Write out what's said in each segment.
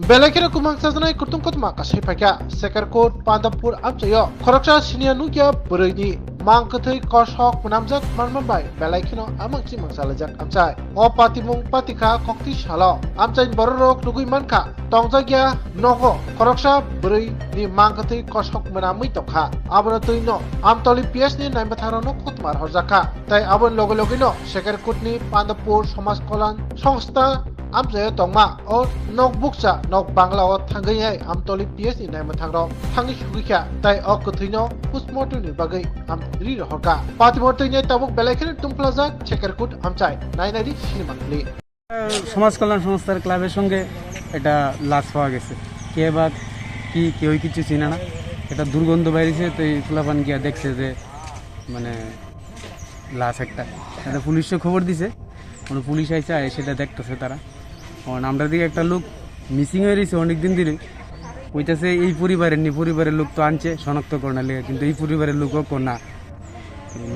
Belakira kumang sasanay kurtungkot makasay pakya Sekarkot Pandapur amchayo Khoroksa sinia nukya Bwrwini Mangkwthwi Kosok Mwnamjak marmambai Belakino amangchi mangsalajak amchay O patimung patika kokti shala amchay bororok nugui Mankha Tongjagya nogo Khoroksa Bwrwini Mangkwthwi Kosok Mwnamui tokha Abono tuino amtoli PS ni naimatharono khutmar horjaka Tai abon logino Sekarkotni Pandapur Somas Kolan Songsta amchayo tongma o notebooksa nok bangla o thangai amtoli PS ni naimathangro thangi sugikha tai o kuthino postmortem ni bagai am ri rohka patimorte ni tabuk belakhin tumplaza Sekarkot amchai nainari সিনেমাগুলি সমাজ কল্যাণ সংস্থার ক্লাবের সঙ্গে এটা লাশ পাওয়া গেছে কে বা কি কেউ কিছু চিনে না এটা দুর্গন্ধ বাইরেছে তো এই ফুলাপান গিয়া দেখছে যে মানে লাশ একটা এটা পুলিশে খবর দিছে কোনো পুলিশ আইসা সেটা দেখতেছে তারা কারণ আমরা দিকে একটা লোক মিসিং হয়ে রয়েছে অনেকদিন ধরে ওইটাছে এই পরিবারের লোক তো আনছে শনাক্তকরণের লেগে কিন্তু এই পরিবারের লোকও না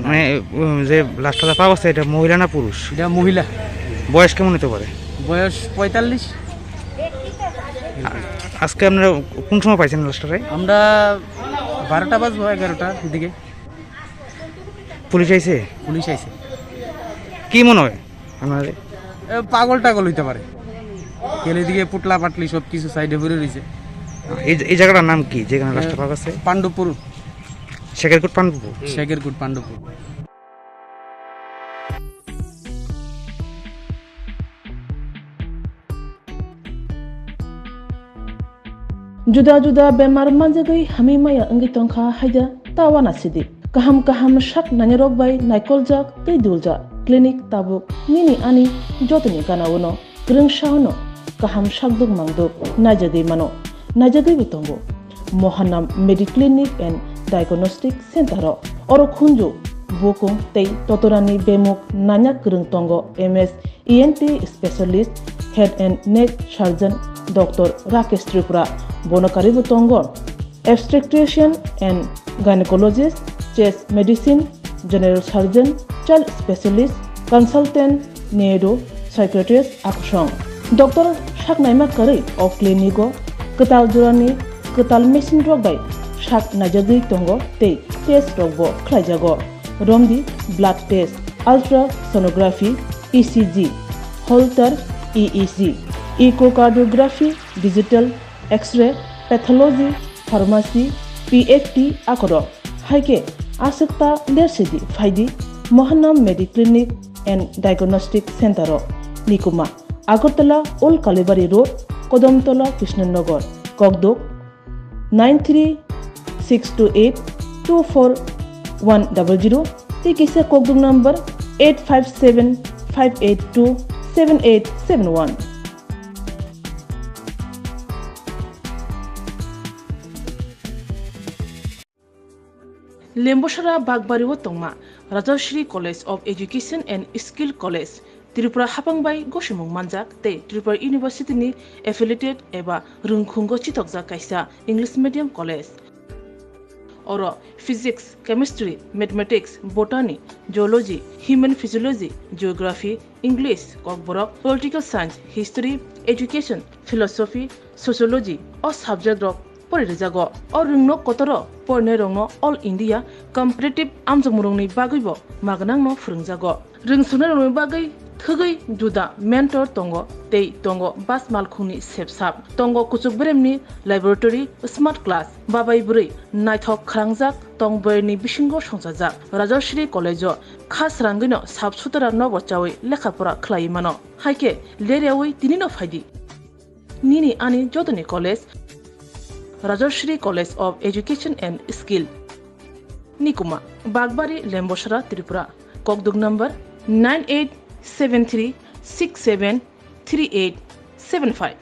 মানে যে লাশটা পাওয়া গেছে এটা মহিলা না পুরুষ? এটা মহিলা। বয়স কেমন হতে পারে? বয়স 45। আজকে আপনারা কোন সময় পাইছেন লাশটারে? আমরা 12টা বাজবো 11টার দিকে পুলিশ আইছে? পুলিশ আইছে। কি মনে হয় আপনাদের? পাগল টাগল হইতে পারে কেলে দিকে পুটলা পাটলি সব কিছু সাইডে ভরে রয়েছে। এই জায়গাটার নাম কি যেখানে লাশটা পাওয়া গেছে? Pandabpur. শেখেরকোট Pandabpur? শেখেরকোট Pandabpur. Juda-juda bemar manjagai hamimaya anggi tongkha haida tawana sidi kaham shak nanyarok bai naikolja tei dulja klinik tabuk nini ani jotoni kanawono greng shaono kaham shakduk mangduk najagai mano najagai bitongo Mwnamjak Mediclinic and Diagnostic Center oro khunju bokung tei totorani bemuk nanya greng tongo MS ENT specialist head and neck surgeon Dr. Rakesh Tripura Bonakari Butongo, obstetrician and gynecologist, chest medicine, general surgeon, child specialist, consultant, neuro, psychiatrist, aksong. Dr. Shaknaima Kari of Clinico, Ketal Jurani, Ketal Machine Rogbai, Shak Najagi Tongo, Te, Test Rogbo, Klajago, Romdi, blood test, ultrasonography, ECG, Holter, EEG, echocardiography, digital, X-ray, pathology, pharmacy, PFT akoro. Haike asakta lersidi faidi Mwnamjak Mediclinic and Diagnostic Center Nikuma Agartala Old Kalibari Road Kodamtola Krishnanagar Kokdok 9362824100 Tikisa Kokdok number 8575827871. Lembosara Bagbariwo Tongma Rajashri College of Education and Skill College Tripura Hapangbai Goshimung Manjak te Tripura University ni affiliated eba Rungkhungo Chitokja Kaisa English Medium College Oro Physics, Chemistry, Mathematics, Botany, Geology, Human Physiology, Geography, English, Kokborok, Political Science, History, Education, Philosophy, Sociology or subject rock Porijago or Rungno Kotoro Pornerongno All India Competitive Amjamurungni Bagibo Magnangno Frungjago Ring Sunarong Bagai Thugai Juda Mentor Tongo Tei Tongo Bas Malkhuni Sepsap Tongo Kuchukbremni Laboratory Smart Class Babai Buri Naithok Krangjak Tongboyni Bishingo Songsajak Rajashri College Khas Rangino Sabsutara Nobochawi Lekhapura Klaimano Haike Leriawi Tinino Faidi Nini Ani Jotoni College Rajashri College of Education and Skill Nikuma Bagbari Lembosara Tripura Kokduk number 9873673875